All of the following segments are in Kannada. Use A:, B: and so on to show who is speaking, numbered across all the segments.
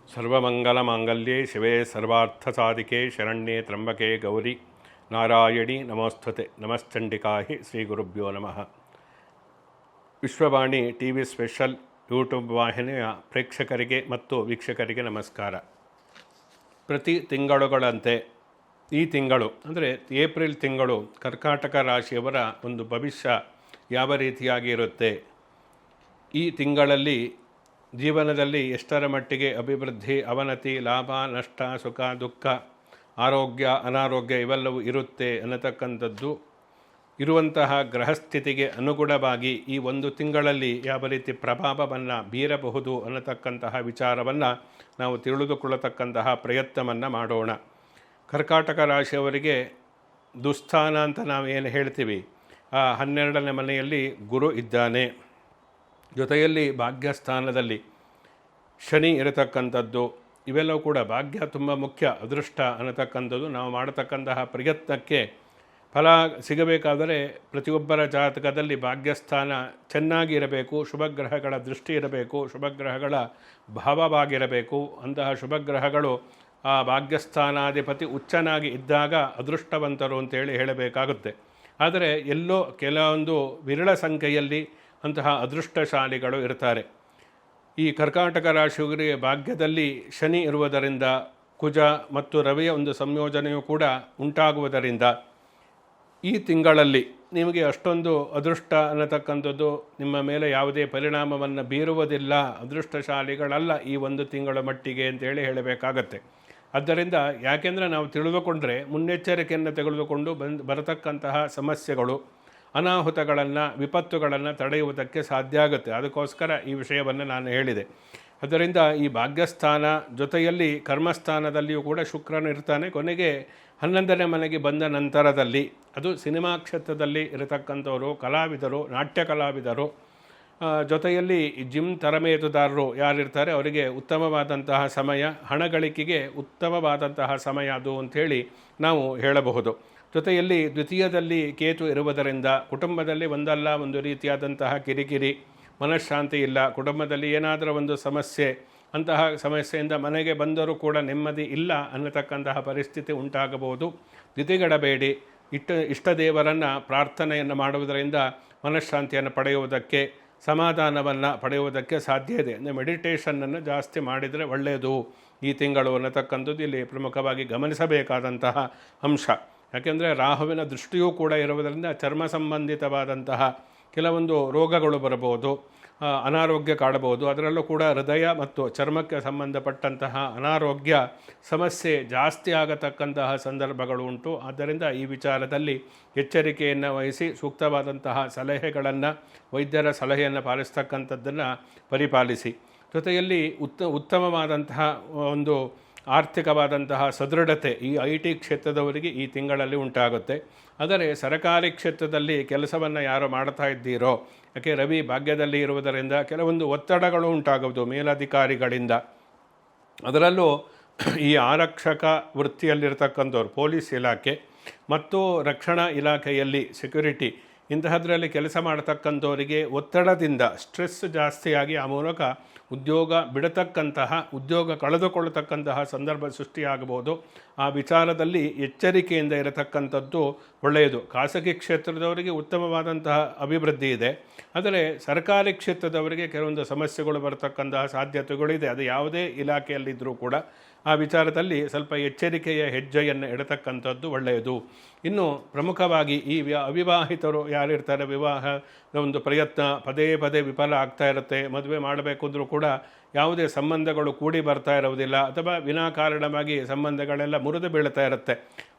A: ಸರ್ವಮಂಗಲಮಾಂಗಲ್ಯೆ ಶಿವೆ ಸರ್ವಾರ್ಥಸಾಧಿಕೆ ಶರಣ್ಯೆ ತ್ರ್ಯಂಬಕೆ ಗೌರಿ ನಾರಾಯಣಿ ನಮೋಸ್ತುತೆ. ನಮಶ್ಚಂಡಿಕಾಹಿ ಶ್ರೀ ಗುರುಭ್ಯೋ ನಮಃ. ವಿಶ್ವವಾಣಿ ಟಿವಿ ಸ್ಪೆಷಲ್ ಯೂಟ್ಯೂಬ್ ವಾಹಿನಿಯ ಪ್ರೇಕ್ಷಕರಿಗೆ ಮತ್ತು ವೀಕ್ಷಕರಿಗೆ ನಮಸ್ಕಾರ. ಪ್ರತಿ ತಿಂಗಳುಗಳಂತೆ ಈ ತಿಂಗಳು ಅಂದರೆ ಏಪ್ರಿಲ್ ತಿಂಗಳು ಕರ್ಕಾಟಕ ರಾಶಿಯವರ ಒಂದು ಭವಿಷ್ಯ ಯಾವ ರೀತಿಯಾಗಿ ಇರುತ್ತೆ, ಈ ತಿಂಗಳಲ್ಲಿ ಜೀವನದಲ್ಲಿ ಎಷ್ಟರ ಮಟ್ಟಿಗೆ ಅಭಿವೃದ್ಧಿ, ಅವನತಿ, ಲಾಭ, ನಷ್ಟ, ಸುಖ, ದುಃಖ, ಆರೋಗ್ಯ, ಅನಾರೋಗ್ಯ ಇವೆಲ್ಲವೂ ಇರುತ್ತೆ ಅನ್ನತಕ್ಕಂಥದ್ದು, ಇರುವಂತಹ ಗ್ರಹಸ್ಥಿತಿಗೆ ಅನುಗುಣವಾಗಿ ಈ ಒಂದು ತಿಂಗಳಲ್ಲಿ ಯಾವ ರೀತಿ ಪ್ರಭಾವವನ್ನು ಬೀರಬಹುದು ಅನ್ನತಕ್ಕಂತಹ ವಿಚಾರವನ್ನು ನಾವು ತಿಳಿದುಕೊಳ್ಳತಕ್ಕಂತಹ ಪ್ರಯತ್ನವನ್ನು ಮಾಡೋಣ. ಕರ್ಕಾಟಕ ರಾಶಿಯವರಿಗೆ ದುಸ್ಥಾನ ಅಂತ ನಾವು ಏನು ಹೇಳ್ತೀವಿ, ಆ 12ನೇ ಮನೆಯಲ್ಲಿ ಗುರು ಇದ್ದಾನೆ. ಜೊತೆಯಲ್ಲಿ ಭಾಗ್ಯಸ್ಥಾನದಲ್ಲಿ ಶನಿ ಇರತಕ್ಕಂಥದ್ದು, ಇವೆಲ್ಲವೂ ಕೂಡ ಭಾಗ್ಯ ತುಂಬ ಮುಖ್ಯ, ಅದೃಷ್ಟ ಅನ್ನತಕ್ಕಂಥದ್ದು. ನಾವು ಮಾಡತಕ್ಕಂತಹ ಪ್ರಯತ್ನಕ್ಕೆ ಫಲ ಸಿಗಬೇಕಾದರೆ ಪ್ರತಿಯೊಬ್ಬರ ಜಾತಕದಲ್ಲಿ ಭಾಗ್ಯಸ್ಥಾನ ಚೆನ್ನಾಗಿ ಇರಬೇಕು, ಶುಭಗ್ರಹಗಳ ದೃಷ್ಟಿ ಇರಬೇಕು, ಶುಭಗ್ರಹಗಳ ಭಾವವಾಗಿರಬೇಕು. ಅಂತಹ ಶುಭಗ್ರಹಗಳು ಆ ಭಾಗ್ಯಸ್ಥಾನಾಧಿಪತಿ ಉಚ್ಚನಾಗಿ ಇದ್ದಾಗ ಅದೃಷ್ಟವಂತರು ಅಂತೇಳಿ ಹೇಳಬೇಕಾಗುತ್ತೆ. ಆದರೆ ಎಲ್ಲೋ ಕೆಲವೊಂದು ವಿರಳ ಸಂಖ್ಯೆಯಲ್ಲಿ ಅಂತಹ ಅದೃಷ್ಟಶಾಲಿಗಳು ಇರ್ತಾರೆ. ಈ ಕರ್ಕಾಟಕ ರಾಶಿಯವರಿಗೆ ಭಾಗ್ಯದಲ್ಲಿ ಶನಿ ಇರುವುದರಿಂದ, ಕುಜ ಮತ್ತು ರವಿಯ ಒಂದು ಸಂಯೋಜನೆಯೂ ಕೂಡ ಉಂಟಾಗುವುದರಿಂದ ಈ ತಿಂಗಳಲ್ಲಿ ನಿಮಗೆ ಅಷ್ಟೊಂದು ಅದೃಷ್ಟ ಅನ್ನತಕ್ಕಂಥದ್ದು ನಿಮ್ಮ ಮೇಲೆ ಯಾವುದೇ ಪರಿಣಾಮವನ್ನು ಬೀರುವುದಿಲ್ಲ, ಅದೃಷ್ಟಶಾಲಿಗಳಲ್ಲ ಈ ಒಂದು ತಿಂಗಳ ಮಟ್ಟಿಗೆ ಅಂತೇಳಿ ಹೇಳಬೇಕಾಗತ್ತೆ. ಆದ್ದರಿಂದ ಯಾಕೆಂದರೆ ನಾವು ತಿಳಿದುಕೊಂಡ್ರೆ ಮುನ್ನೆಚ್ಚರಿಕೆಯನ್ನು ತೆಗೆದುಕೊಂಡು ಬರತಕ್ಕಂತಹ ಸಮಸ್ಯೆಗಳು, ಅನಾಹುತಗಳನ್ನು, ವಿಪತ್ತುಗಳನ್ನು ತಡೆಯುವುದಕ್ಕೆ ಸಾಧ್ಯ ಆಗುತ್ತೆ. ಅದಕ್ಕೋಸ್ಕರ ಈ ವಿಷಯವನ್ನು ನಾನು ಹೇಳಿದೆ. ಅದರಿಂದ ಈ ಭಾಗ್ಯಸ್ಥಾನ ಜೊತೆಯಲ್ಲಿ ಕರ್ಮಸ್ಥಾನದಲ್ಲಿಯೂ ಕೂಡ ಶುಕ್ರನು ಇರ್ತಾನೆ. ಕೊನೆಗೆ 11ನೇ ಮನೆಗೆ ಬಂದ ನಂತರದಲ್ಲಿ ಅದು ಸಿನಿಮಾ ಕ್ಷೇತ್ರದಲ್ಲಿ ಇರತಕ್ಕಂಥವರು, ಕಲಾವಿದರು, ನಾಟ್ಯ ಕಲಾವಿದರು, ಜೊತೆಯಲ್ಲಿ ಜಿಮ್ ತರಬೇತುದಾರರು ಯಾರಿರ್ತಾರೆ ಅವರಿಗೆ ಉತ್ತಮವಾದಂತಹ ಸಮಯ, ಹಣ ಗಳಿಕೆಗೆ ಉತ್ತಮವಾದಂತಹ ಸಮಯ ಅದು ಅಂಥೇಳಿ ನಾವು ಹೇಳಬಹುದು. ಜೊತೆಯಲ್ಲಿ ದ್ವಿತೀಯದಲ್ಲಿ ಕೇತು ಇರುವುದರಿಂದ ಕುಟುಂಬದಲ್ಲಿ ಒಂದಲ್ಲ ಒಂದು ರೀತಿಯಾದಂತಹ ಕಿರಿಕಿರಿ, ಮನಃಶಾಂತಿ ಇಲ್ಲ, ಕುಟುಂಬದಲ್ಲಿ ಏನಾದರೂ ಒಂದು ಸಮಸ್ಯೆ, ಅಂತಹ ಸಮಸ್ಯೆಯಿಂದ ಮನೆಗೆ ಬಂದರೂ ಕೂಡ ನೆಮ್ಮದಿ ಇಲ್ಲ ಅನ್ನತಕ್ಕಂತಹ ಪರಿಸ್ಥಿತಿ ಉಂಟಾಗಬಹುದು. ದ್ವಿತೀಯಗಡಬೇಡಿ, ಇಷ್ಟ ದೇವರನ್ನು ಪ್ರಾರ್ಥನೆಯನ್ನು ಮಾಡುವುದರಿಂದ ಮನಃಶಾಂತಿಯನ್ನು ಪಡೆಯುವುದಕ್ಕೆ, ಸಮಾಧಾನವನ್ನು ಪಡೆಯುವುದಕ್ಕೆ ಸಾಧ್ಯ ಇದೆ. ಅಂದರೆ ಮೆಡಿಟೇಷನನ್ನು ಜಾಸ್ತಿ ಮಾಡಿದರೆ ಒಳ್ಳೆಯದು ಈ ತಿಂಗಳು ಅನ್ನತಕ್ಕಂಥದ್ದು ಇಲ್ಲಿ ಪ್ರಮುಖವಾಗಿ ಗಮನಿಸಬೇಕಾದಂತಹ ಅಂಶ. ಯಾಕೆಂದರೆ ರಾಹುವಿನ ದೃಷ್ಟಿಯೂ ಕೂಡ ಇರುವುದರಿಂದ ಚರ್ಮ ಸಂಬಂಧಿತವಾದಂತಹ ಕೆಲವೊಂದು ರೋಗಗಳು ಬರಬಹುದು, ಅನಾರೋಗ್ಯ ಕಾಡಬಹುದು. ಅದರಲ್ಲೂ ಕೂಡ ಹೃದಯ ಮತ್ತು ಚರ್ಮಕ್ಕೆ ಸಂಬಂಧಪಟ್ಟಂತಹ ಅನಾರೋಗ್ಯ ಸಮಸ್ಯೆ ಜಾಸ್ತಿ ಆಗತಕ್ಕಂತಹ ಸಂದರ್ಭಗಳು ಉಂಟು. ಆದ್ದರಿಂದ ಈ ವಿಚಾರದಲ್ಲಿ ಎಚ್ಚರಿಕೆಯನ್ನು ವಹಿಸಿ ಸೂಕ್ತವಾದಂತಹ ಸಲಹೆಗಳನ್ನು, ವೈದ್ಯರ ಸಲಹೆಯನ್ನು ಪಾಲಿಸ್ತಕ್ಕಂಥದ್ದನ್ನು ಪರಿಪಾಲಿಸಿ. ಜೊತೆಯಲ್ಲಿ ಉತ್ತಮವಾದಂತಹ ಒಂದು ಆರ್ಥಿಕವಾದಂತಹ ಸದೃಢತೆ ಈ IT ಕ್ಷೇತ್ರದವರಿಗೆ ಈ ತಿಂಗಳಲ್ಲಿ ಉಂಟಾಗುತ್ತೆ. ಆದರೆ ಸರಕಾರಿ ಕ್ಷೇತ್ರದಲ್ಲಿ ಕೆಲಸವನ್ನು ಯಾರು ಮಾಡ್ತಾ ಇದ್ದೀರೋ, ಯಾಕೆ ರವಿ ಭಾಗ್ಯದಲ್ಲಿ ಇರುವುದರಿಂದ ಕೆಲವೊಂದು ಒತ್ತಡಗಳು ಉಂಟಾಗುವುದು ಮೇಲಧಿಕಾರಿಗಳಿಂದ. ಅದರಲ್ಲೂ ಈ ಆರಕ್ಷಕ ವೃತ್ತಿಯಲ್ಲಿರ್ತಕ್ಕಂಥವ್ರು, ಪೊಲೀಸ್ ಇಲಾಖೆ ಮತ್ತು ರಕ್ಷಣಾ ಇಲಾಖೆಯಲ್ಲಿ ಸೆಕ್ಯುರಿಟಿ ಇಂತಹದ್ರಲ್ಲಿ ಕೆಲಸ ಮಾಡತಕ್ಕಂಥವರಿಗೆ ಒತ್ತಡದಿಂದ ಸ್ಟ್ರೆಸ್ ಜಾಸ್ತಿಯಾಗಿ ಆ ಮೂಲಕ ಉದ್ಯೋಗ ಬಿಡತಕ್ಕಂತಹ, ಉದ್ಯೋಗ ಕಳೆದುಕೊಳ್ಳತಕ್ಕಂತಹ ಸಂದರ್ಭ ಸೃಷ್ಟಿಯಾಗಬಹುದು. ಆ ವಿಚಾರದಲ್ಲಿ ಎಚ್ಚರಿಕೆಯಿಂದ ಇರತಕ್ಕಂಥದ್ದು ಒಳ್ಳೆಯದು. ಖಾಸಗಿ ಕ್ಷೇತ್ರದವರಿಗೆ ಉತ್ತಮವಾದಂತಹ ಅಭಿವೃದ್ಧಿ ಇದೆ, ಆದರೆ ಸರ್ಕಾರಿ ಕ್ಷೇತ್ರದವರಿಗೆ ಕೆಲವೊಂದು ಸಮಸ್ಯೆಗಳು ಬರತಕ್ಕಂತಹ ಸಾಧ್ಯತೆಗಳಿದೆ. ಅದು ಯಾವುದೇ ಇಲಾಖೆಯಲ್ಲಿದ್ದರೂ ಕೂಡ ಆ ವಿಚಾರದಲ್ಲಿ ಸ್ವಲ್ಪ ಎಚ್ಚರಿಕೆಯ ಹೆಜ್ಜೆಯನ್ನು ಇಡತಕ್ಕಂಥದ್ದು ಒಳ್ಳೆಯದು. ಇನ್ನು ಪ್ರಮುಖವಾಗಿ ಈ ಅವಿವಾಹಿತರು ಯಾರಿರ್ತಾರೆ, ವಿವಾಹದ ಒಂದು ಪ್ರಯತ್ನ ಪದೇ ಪದೇ ವಿಫಲ ಆಗ್ತಾ ಇರುತ್ತೆ. ಮದುವೆ ಮಾಡಬೇಕು ಅಂದರೂ ಕೂಡ ಯಾವುದೇ ಸಂಬಂಧಗಳು ಕೂಡಿ ಬರ್ತಾ ಇರುವುದಿಲ್ಲ, ಅಥವಾ ವಿನಾಕಾರಣವಾಗಿ ಸಂಬಂಧಗಳೆಲ್ಲ ಮುರಿದು ಬೀಳ್ತಾ ಇರುತ್ತೆ.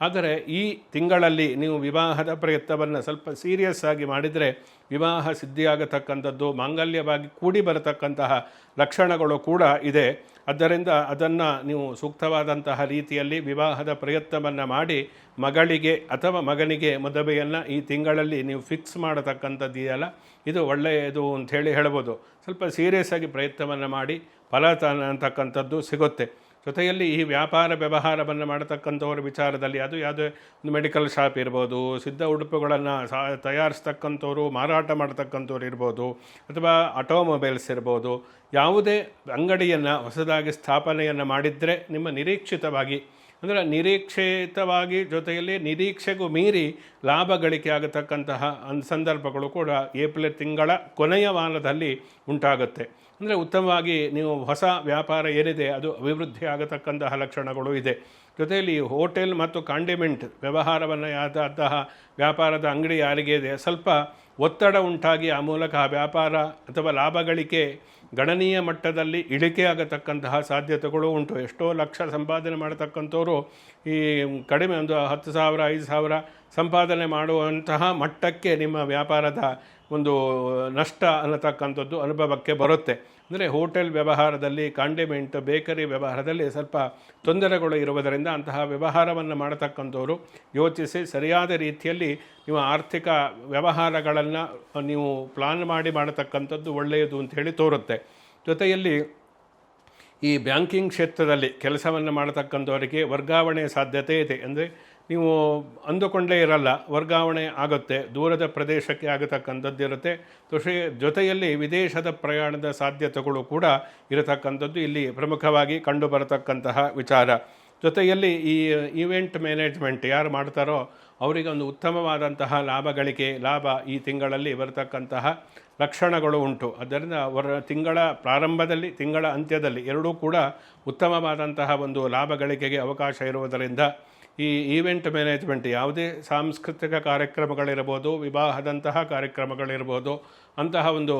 A: ಆದರೆ ಈ ತಿಂಗಳಲ್ಲಿ ನೀವು ವಿವಾಹದ ಪ್ರಯತ್ನವನ್ನು ಸ್ವಲ್ಪ ಸೀರಿಯಸ್ ಆಗಿ ಮಾಡಿದರೆ ವಿವಾಹ ಸಿದ್ಧಿಯಾಗತಕ್ಕಂಥದ್ದು, ಮಾಂಗಲ್ಯವಾಗಿ ಕೂಡಿ ಬರತಕ್ಕಂತಹ ಲಕ್ಷಣಗಳು ಕೂಡ ಇದೆ. ಆದ್ದರಿಂದ ಅದನ್ನು ನೀವು ಸೂಕ್ತವಾದಂತಹ ರೀತಿಯಲ್ಲಿ ವಿವಾಹದ ಪ್ರಯತ್ನವನ್ನು ಮಾಡಿ ಮಗಳಿಗೆ ಅಥವಾ ಮಗನಿಗೆ ಮದುವೆಯನ್ನು ಈ ತಿಂಗಳಲ್ಲಿ ನೀವು ಫಿಕ್ಸ್ ಮಾಡತಕ್ಕಂಥದ್ದಿದೆಯಲ್ಲ, ಇದು ಒಳ್ಳೆಯದು ಅಂಥೇಳಿ ಹೇಳ್ಬೋದು. ಸ್ವಲ್ಪ ಸೀರಿಯಸ್ ಆಗಿ ಪ್ರಯತ್ನವನ್ನು ಮಾಡಿ ಫಲ ಅಂತಕ್ಕಂಥದ್ದು ಸಿಗುತ್ತೆ. ಜೊತೆಯಲ್ಲಿ ಈ ವ್ಯಾಪಾರ ವ್ಯವಹಾರವನ್ನು ಮಾಡತಕ್ಕಂಥವ್ರ ವಿಚಾರದಲ್ಲಿ ಅದು ಯಾವುದೇ ಒಂದು ಮೆಡಿಕಲ್ ಶಾಪ್ ಇರ್ಬೋದು, ಸಿದ್ಧ ಉಡುಪುಗಳನ್ನು ತಯಾರಿಸ್ತಕ್ಕಂಥವ್ರು, ಮಾರಾಟ ಮಾಡ್ತಕ್ಕಂಥವ್ರು ಇರ್ಬೋದು, ಅಥವಾ ಆಟೋಮೊಬೈಲ್ಸ್ ಇರ್ಬೋದು, ಯಾವುದೇ ಅಂಗಡಿಯನ್ನು ಹೊಸದಾಗಿ ಸ್ಥಾಪನೆಯನ್ನು ಮಾಡಿದರೆ ನಿಮ್ಮ ನಿರೀಕ್ಷಿತವಾಗಿ, ಅಂದರೆ ನಿರೀಕ್ಷಿತವಾಗಿ ಜೊತೆಯಲ್ಲಿ ನಿರೀಕ್ಷೆಗೂ ಮೀರಿ ಲಾಭ ಗಳಿಕೆ ಆಗತಕ್ಕಂತಹ ಸಂದರ್ಭಗಳು ಕೂಡ ಏಪ್ರಿಲ್ ತಿಂಗಳ ಕೊನೆಯ ವಾರದಲ್ಲಿ ಉಂಟಾಗುತ್ತೆ. ಅಂದರೆ ಉತ್ತಮವಾಗಿ ನೀವು ಹೊಸ ವ್ಯಾಪಾರ ಏನಿದೆ ಅದು ಅಭಿವೃದ್ಧಿ ಆಗತಕ್ಕಂತಹ ಲಕ್ಷಣಗಳು ಇದೆ. ಜೊತೆಯಲ್ಲಿ ಹೋಟೆಲ್ ಮತ್ತು ಕಾಂಡಿಮೆಂಟ್ ವ್ಯವಹಾರವನ್ನು ಆದಂತಹ ವ್ಯಾಪಾರದ ಅಂಗಡಿ ಯಾರಿಗೆ ಇದೆ, ಸ್ವಲ್ಪ ಒತ್ತಡ ಉಂಟಾಗಿ ಆ ಮೂಲಕ ಆ ವ್ಯಾಪಾರ ಅಥವಾ ಲಾಭ ಗಳಿಕೆ ಗಣನೀಯ ಮಟ್ಟದಲ್ಲಿ ಇಳಿಕೆ ಆಗತಕ್ಕಂತಹ ಸಾಧ್ಯತೆಗಳು ಉಂಟು. ಎಷ್ಟೋ ಲಕ್ಷ ಸಂಪಾದನೆ ಮಾಡತಕ್ಕಂಥವ್ರು ಈ ಕಡಿಮೆ ಒಂದು 10,000 5,000 ಸಂಪಾದನೆ ಮಾಡುವಂತಹ ಮಟ್ಟಕ್ಕೆ ನಿಮ್ಮ ವ್ಯಾಪಾರದ ಒಂದು ನಷ್ಟ ಅನ್ನತಕ್ಕಂಥದ್ದು ಅನುಭವಕ್ಕೆ ಬರುತ್ತೆ. ಅಂದರೆ ಹೋಟೆಲ್ ವ್ಯವಹಾರದಲ್ಲಿ, ಕಾಂಡಿಮೆಂಟ್, ಬೇಕರಿ ವ್ಯವಹಾರದಲ್ಲಿ ಸ್ವಲ್ಪ ತೊಂದರೆಗಳು ಇರುವುದರಿಂದ ಅಂತಹ ವ್ಯವಹಾರವನ್ನು ಮಾಡತಕ್ಕಂಥವರು ಯೋಚಿಸಿ ಸರಿಯಾದ ರೀತಿಯಲ್ಲಿ ನೀವು ಆರ್ಥಿಕ ವ್ಯವಹಾರಗಳನ್ನು ನೀವು ಪ್ಲಾನ್ ಮಾಡಿ ಮಾಡತಕ್ಕಂಥದ್ದು ಒಳ್ಳೆಯದು ಅಂಥೇಳಿ ತೋರುತ್ತೆ. ಜೊತೆಯಲ್ಲಿ ಈ ಬ್ಯಾಂಕಿಂಗ್ ಕ್ಷೇತ್ರದಲ್ಲಿ ಕೆಲಸವನ್ನು ಮಾಡತಕ್ಕಂಥವರಿಗೆ ವರ್ಗಾವಣೆ ಸಾಧ್ಯತೆ ಇದೆ. ಅಂದರೆ ನೀವು ಅಂದುಕೊಂಡೇ ಇರಲ್ಲ, ವರ್ಗಾವಣೆ ಆಗುತ್ತೆ, ದೂರದ ಪ್ರದೇಶಕ್ಕೆ ಆಗತಕ್ಕಂಥದ್ದು ಇರುತ್ತೆ. ಜೊತೆಯಲ್ಲಿ ವಿದೇಶದ ಪ್ರಯಾಣದ ಸಾಧ್ಯತೆಗಳು ಕೂಡ ಇರತಕ್ಕಂಥದ್ದು ಇಲ್ಲಿ ಪ್ರಮುಖವಾಗಿ ಕಂಡುಬರತಕ್ಕಂತಹ ವಿಚಾರ. ಜೊತೆಯಲ್ಲಿ ಈ ಈವೆಂಟ್ ಮ್ಯಾನೇಜ್ಮೆಂಟ್ ಯಾರು ಮಾಡ್ತಾರೋ ಅವರಿಗೆ ಒಂದು ಉತ್ತಮವಾದಂತಹ ಲಾಭ ಈ ತಿಂಗಳಲ್ಲಿ ಬರತಕ್ಕಂತಹ ಲಕ್ಷಣಗಳು ಉಂಟು. ಆದ್ದರಿಂದ ತಿಂಗಳ ಪ್ರಾರಂಭದಲ್ಲಿ, ತಿಂಗಳ ಅಂತ್ಯದಲ್ಲಿ ಎರಡೂ ಕೂಡ ಉತ್ತಮವಾದಂತಹ ಒಂದು ಲಾಭ ಗಳಿಕೆಗೆ ಅವಕಾಶ ಇರುವುದರಿಂದ ಈ ಈವೆಂಟ್ ಮ್ಯಾನೇಜ್ಮೆಂಟ್ ಯಾವುದೇ ಸಾಂಸ್ಕೃತಿಕ ಕಾರ್ಯಕ್ರಮಗಳಿರ್ಬೋದು, ವಿವಾಹದಂತಹ ಕಾರ್ಯಕ್ರಮಗಳಿರ್ಬೋದು, ಅಂತಹ ಒಂದು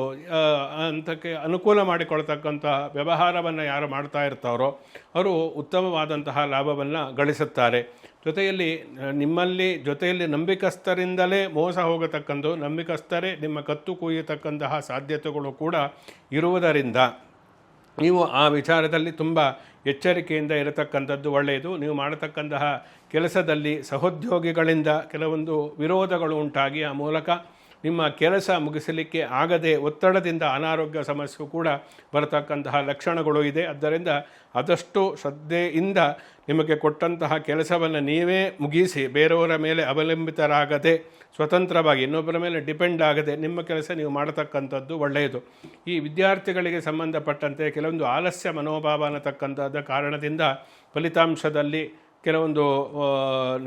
A: ಅಂಥಕ್ಕೆ ಅನುಕೂಲ ಮಾಡಿಕೊಳ್ತಕ್ಕಂತಹ ವ್ಯವಹಾರವನ್ನು ಯಾರು ಮಾಡ್ತಾ ಇರ್ತಾರೋ ಅವರು ಉತ್ತಮವಾದಂತಹ ಲಾಭವನ್ನು ಗಳಿಸುತ್ತಾರೆ. ಜೊತೆಯಲ್ಲಿ ಜೊತೆಯಲ್ಲಿ ನಂಬಿಕಸ್ಥರಿಂದಲೇ ಮೋಸ ಹೋಗತಕ್ಕಂಥ, ನಂಬಿಕಸ್ಥರೇ ನಿಮ್ಮ ಕತ್ತು ಕುಯ್ಯತಕ್ಕಂತಹ ಸಾಧ್ಯತೆಗಳು ಕೂಡ ಇರುವುದರಿಂದ ನೀವು ಆ ವಿಚಾರದಲ್ಲಿ ತುಂಬ ಎಚ್ಚರಿಕೆಯಿಂದ ಇರತಕ್ಕಂಥದ್ದು ಒಳ್ಳೆಯದು. ನೀವು ಮಾಡತಕ್ಕಂತಹ ಕೆಲಸದಲ್ಲಿ ಸಹೋದ್ಯೋಗಿಗಳಿಂದ ಕೆಲವೊಂದು ವಿರೋಧಗಳು ಉಂಟಾಗಿ ಆ ಮೂಲಕ ನಿಮ್ಮ ಕೆಲಸ ಮುಗಿಸಲಿಕ್ಕೆ ಆಗದೆ ಒತ್ತಡದಿಂದ ಅನಾರೋಗ್ಯ ಸಮಸ್ಯೆ ಕೂಡ ಬರತಕ್ಕಂತಹ ಲಕ್ಷಣಗಳು ಇದೆ. ಆದ್ದರಿಂದ ಆದಷ್ಟು ಶ್ರದ್ಧೆಯಿಂದ ನಿಮಗೆ ಕೊಟ್ಟಂತಹ ಕೆಲಸವನ್ನು ನೀವೇ ಮುಗಿಸಿ ಬೇರೆಯವರ ಮೇಲೆ ಅವಲಂಬಿತರಾಗದೆ ಸ್ವತಂತ್ರವಾಗಿ ಇನ್ನೊಬ್ಬರ ಮೇಲೆ ಡಿಪೆಂಡ್ ಆಗದೆ ನಿಮ್ಮ ಕೆಲಸ ನೀವು ಮಾಡತಕ್ಕಂಥದ್ದು ಒಳ್ಳೆಯದು. ಈ ವಿದ್ಯಾರ್ಥಿಗಳಿಗೆ ಸಂಬಂಧಪಟ್ಟಂತೆ ಕೆಲವೊಂದು ಆಲಸ್ಯ ಮನೋಭಾವ ಅನ್ನತಕ್ಕಂಥದ್ದು ಕಾರಣದಿಂದ ಫಲಿತಾಂಶದಲ್ಲಿ ಕೆಲವೊಂದು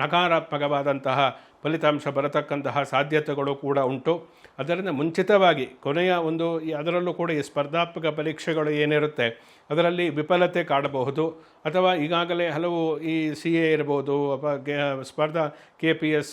A: ನಕಾರಾತ್ಮಕವಾದಂತಹ ಫಲಿತಾಂಶ ಬರತಕ್ಕಂತಹ ಸಾಧ್ಯತೆಗಳು ಕೂಡ ಉಂಟು. ಅದರಿಂದ ಮುಂಚಿತವಾಗಿ ಕೊನೆಯ ಅದರಲ್ಲೂ ಕೂಡ ಈ ಸ್ಪರ್ಧಾತ್ಮಕ ಪರೀಕ್ಷೆಗಳು ಏನಿರುತ್ತೆ ಅದರಲ್ಲಿ ವಿಫಲತೆ ಕಾಡಬಹುದು. ಅಥವಾ ಈಗಾಗಲೇ ಹಲವು ಈ CA ಇರ್ಬೋದು ಅಥವಾ KPS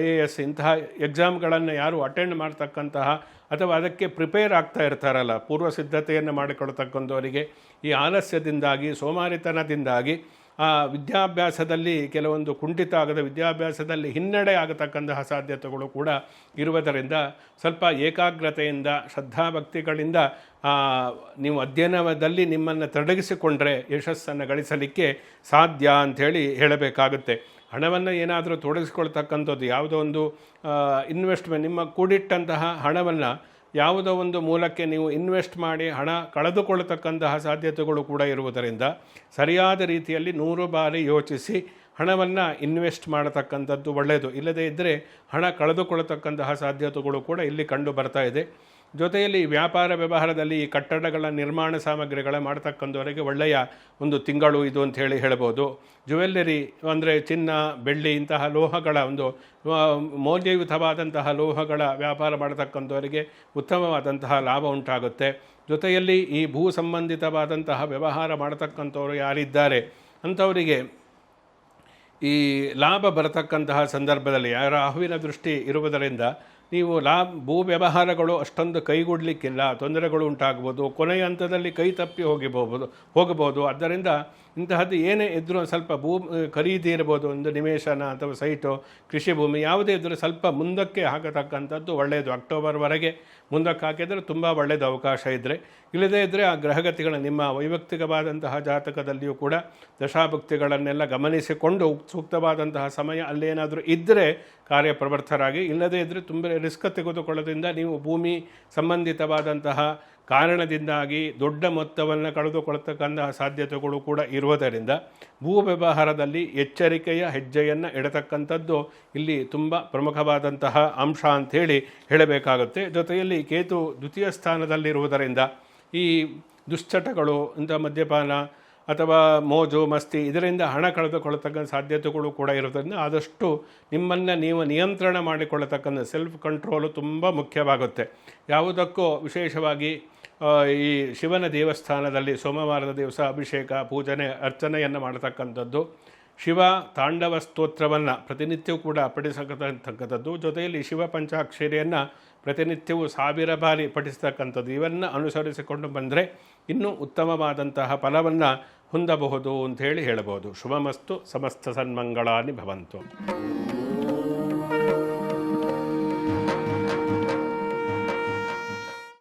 A: IAS ಇಂತಹ ಎಕ್ಸಾಮ್ಗಳನ್ನು ಯಾರು ಅಟೆಂಡ್ ಮಾಡ್ತಕ್ಕಂತಹ ಅಥವಾ ಅದಕ್ಕೆ ಪ್ರಿಪೇರ್ ಆಗ್ತಾ ಇರ್ತಾರಲ್ಲ, ಪೂರ್ವ ಸಿದ್ಧತೆಯನ್ನು ಮಾಡಿಕೊಳ್ತಕ್ಕಂಥವರಿಗೆ ಈ ಆಲಸ್ಯದಿಂದಾಗಿ, ಸೋಮಾರಿತನದಿಂದಾಗಿ ಆ ವಿದ್ಯಾಭ್ಯಾಸದಲ್ಲಿ ಕೆಲವೊಂದು ಕುಂಠಿತ ಆಗದ ವಿದ್ಯಾಭ್ಯಾಸದಲ್ಲಿ ಹಿನ್ನಡೆ ಆಗತಕ್ಕಂತಹ ಸಾಧ್ಯತೆಗಳು ಕೂಡ ಇರುವುದರಿಂದ ಸ್ವಲ್ಪ ಏಕಾಗ್ರತೆಯಿಂದ, ಶ್ರದ್ಧಾಭಕ್ತಿಗಳಿಂದ ನೀವು ಅಧ್ಯಯನದಲ್ಲಿ ನಿಮ್ಮನ್ನು ತೊಡಗಿಸಿಕೊಂಡ್ರೆ ಯಶಸ್ಸನ್ನು ಗಳಿಸಲಿಕ್ಕೆ ಸಾಧ್ಯ ಅಂಥೇಳಿ ಹೇಳಬೇಕಾಗುತ್ತೆ. ಹಣವನ್ನು ಏನಾದರೂ ತೊಡಗಿಸ್ಕೊಳ್ತಕ್ಕಂಥದ್ದು ಯಾವುದೋ ಒಂದು ಇನ್ವೆಸ್ಟ್ಮೆಂಟ್, ನಿಮ್ಮ ಕೂಡಿಟ್ಟಂತಹ ಹಣವನ್ನು ಯಾವುದೋ ಒಂದು ಮೂಲಕ್ಕೆ ನೀವು ಇನ್ವೆಸ್ಟ್ ಮಾಡಿ ಹಣ ಕಳೆದುಕೊಳ್ಳತಕ್ಕಂತಹ ಸಾಧ್ಯತೆಗಳು ಕೂಡ ಇರುವುದರಿಂದ ಸರಿಯಾದ ರೀತಿಯಲ್ಲಿ 100 ಬಾರಿ ಯೋಚಿಸಿ ಹಣವನ್ನು ಇನ್ವೆಸ್ಟ್ ಮಾಡತಕ್ಕಂಥದ್ದು ಒಳ್ಳೆಯದು. ಇಲ್ಲದೇ ಇದ್ದರೆ ಹಣ ಕಳೆದುಕೊಳ್ಳತಕ್ಕಂತಹ ಸಾಧ್ಯತೆಗಳು ಕೂಡ ಇಲ್ಲಿ ಕಂಡು ಬರ್ತಾ ಇದೆ. ಜೊತೆಯಲ್ಲಿ ವ್ಯಾಪಾರ ವ್ಯವಹಾರದಲ್ಲಿ ಈ ಕಟ್ಟಡಗಳ ನಿರ್ಮಾಣ ಸಾಮಗ್ರಿಗಳ ಮಾಡ್ತಕ್ಕಂಥವರಿಗೆ ಒಳ್ಳೆಯ ಒಂದು ತಿಂಗಳು ಇದು ಅಂಥೇಳಿ ಹೇಳ್ಬೋದು. ಜುವೆಲ್ಲರಿ ಅಂದರೆ ಚಿನ್ನ, ಬೆಳ್ಳಿ ಇಂತಹ ಲೋಹಗಳ ಒಂದು ಮೌಲ್ಯಯುತವಾದಂತಹ ಲೋಹಗಳ ವ್ಯಾಪಾರ ಮಾಡತಕ್ಕಂಥವರಿಗೆ ಉತ್ತಮವಾದಂತಹ ಲಾಭ ಉಂಟಾಗುತ್ತೆ. ಜೊತೆಯಲ್ಲಿ ಈ ಭೂ ಸಂಬಂಧಿತವಾದಂತಹ ವ್ಯವಹಾರ ಮಾಡತಕ್ಕಂಥವರು ಯಾರಿದ್ದಾರೆ ಅಂಥವರಿಗೆ ಈ ಲಾಭ ಬರತಕ್ಕಂತಹ ಸಂದರ್ಭದಲ್ಲಿ ರಾಹುವಿನ ದೃಷ್ಟಿ ಇರುವುದರಿಂದ ನೀವು ಭೂ ವ್ಯವಹಾರಗಳು ಅಷ್ಟೊಂದು ಕೈಗೂಡಲಿಕ್ಕಿಲ್ಲ, ತೊಂದರೆಗಳು ಉಂಟಾಗ್ಬೋದು, ಕೊನೆಯ ಹಂತದಲ್ಲಿ ಕೈ ತಪ್ಪಿ ಹೋಗಬಹುದು. ಆದ್ದರಿಂದ ಇಂತಹದ್ದು ಏನೇ ಇದ್ದರೂ ಸ್ವಲ್ಪ ಖರೀದಿ ಇರ್ಬೋದು, ಒಂದು ನಿವೇಶನ ಅಥವಾ ಸೈಟು, ಕೃಷಿ ಭೂಮಿ ಯಾವುದೇ ಇದ್ದರೂ ಸ್ವಲ್ಪ ಮುಂದಕ್ಕೆ ಹಾಕತಕ್ಕಂಥದ್ದು ಒಳ್ಳೆಯದು. ಅಕ್ಟೋಬರ್ವರೆಗೆ ಮುಂದಕ್ಕೆ ಹಾಕಿದರೆ ತುಂಬ ಒಳ್ಳೆಯದು ಅವಕಾಶ ಇದ್ದರೆ. ಇಲ್ಲದೇ ಇದ್ದರೆ ಆ ಗ್ರಹಗತಿಗಳ ನಿಮ್ಮ ವೈಯಕ್ತಿಕವಾದಂತಹ ಜಾತಕದಲ್ಲಿಯೂ ಕೂಡ ದಶಾಭುಕ್ತಿಗಳನ್ನೆಲ್ಲ ಗಮನಿಸಿಕೊಂಡು ಸೂಕ್ತವಾದಂತಹ ಸಮಯ ಅಲ್ಲೇನಾದರೂ ಇದ್ದರೆ ಕಾರ್ಯಪ್ರವೃತ್ತರಾಗಿ. ಇಲ್ಲದೇ ಇದ್ದರೆ ತುಂಬ ರಿಸ್ಕ್ ತೆಗೆದುಕೊಳ್ಳೋದ್ರಿಂದ ನೀವು ಭೂಮಿ ಸಂಬಂಧಿತವಾದಂತಹ ಕಾರಣದಿಂದಾಗಿ ದೊಡ್ಡ ಮೊತ್ತವನ್ನು ಕಳೆದುಕೊಳ್ಳತಕ್ಕಂತಹ ಸಾಧ್ಯತೆಗಳು ಕೂಡ ಇರುವುದರಿಂದ ಭೂ ವ್ಯವಹಾರದಲ್ಲಿ ಎಚ್ಚರಿಕೆಯ ಹೆಜ್ಜೆಯನ್ನು ಇಡತಕ್ಕಂಥದ್ದು ಇಲ್ಲಿ ತುಂಬ ಪ್ರಮುಖವಾದಂತಹ ಅಂಶ ಅಂಥೇಳಿ ಹೇಳಬೇಕಾಗುತ್ತೆ. ಜೊತೆಯಲ್ಲಿ ಕೇತು ದ್ವಿತೀಯ ಸ್ಥಾನದಲ್ಲಿರುವುದರಿಂದ ಈ ದುಶ್ಚಟಗಳು ಇಂಥ ಮದ್ಯಪಾನ ಅಥವಾ ಮೋಜು ಮಸ್ತಿ ಇದರಿಂದ ಹಣ ಕಳೆದುಕೊಳ್ಳತಕ್ಕಂಥ ಸಾಧ್ಯತೆಗಳು ಕೂಡ ಇರೋದ್ರಿಂದ ಆದಷ್ಟು ನಿಮ್ಮನ್ನು ನೀವು ನಿಯಂತ್ರಣ ಮಾಡಿಕೊಳ್ಳತಕ್ಕಂಥ ಸೆಲ್ಫ್ ಕಂಟ್ರೋಲು ತುಂಬ ಮುಖ್ಯವಾಗುತ್ತೆ. ಯಾವುದಕ್ಕೂ ವಿಶೇಷವಾಗಿ ಈ ಶಿವನ ದೇವಸ್ಥಾನದಲ್ಲಿ ಸೋಮವಾರದ ದಿವಸ ಅಭಿಷೇಕ ಪೂಜನೆ ಅರ್ಚನೆಯನ್ನು ಮಾಡತಕ್ಕಂಥದ್ದು, ಶಿವ ತಾಂಡವ ಸ್ತೋತ್ರವನ್ನು ಪ್ರತಿನಿತ್ಯವೂ ಕೂಡ ಪಠಿಸತಕ್ಕಂಥದ್ದು, ಜೊತೆಯಲ್ಲಿ ಶಿವ ಪಂಚಾಕ್ಷರಿಯನ್ನು ಪ್ರತಿನಿತ್ಯವೂ 1000 ಬಾರಿ ಪಠಿಸ್ತಕ್ಕಂಥದ್ದು, ಇವನ್ನು ಅನುಸರಿಸಿಕೊಂಡು ಬಂದರೆ ಇನ್ನೂ ಉತ್ತಮವಾದಂತಹ ಫಲವನ್ನು ಹೊಂದಬಹುದು ಅಂಥೇಳಿ ಹೇಳಬಹುದು. ಶುಭಮಸ್ತು, ಸಮಸ್ತ ಸನ್ಮಂಗಳಾನಿ ಭವಂತು.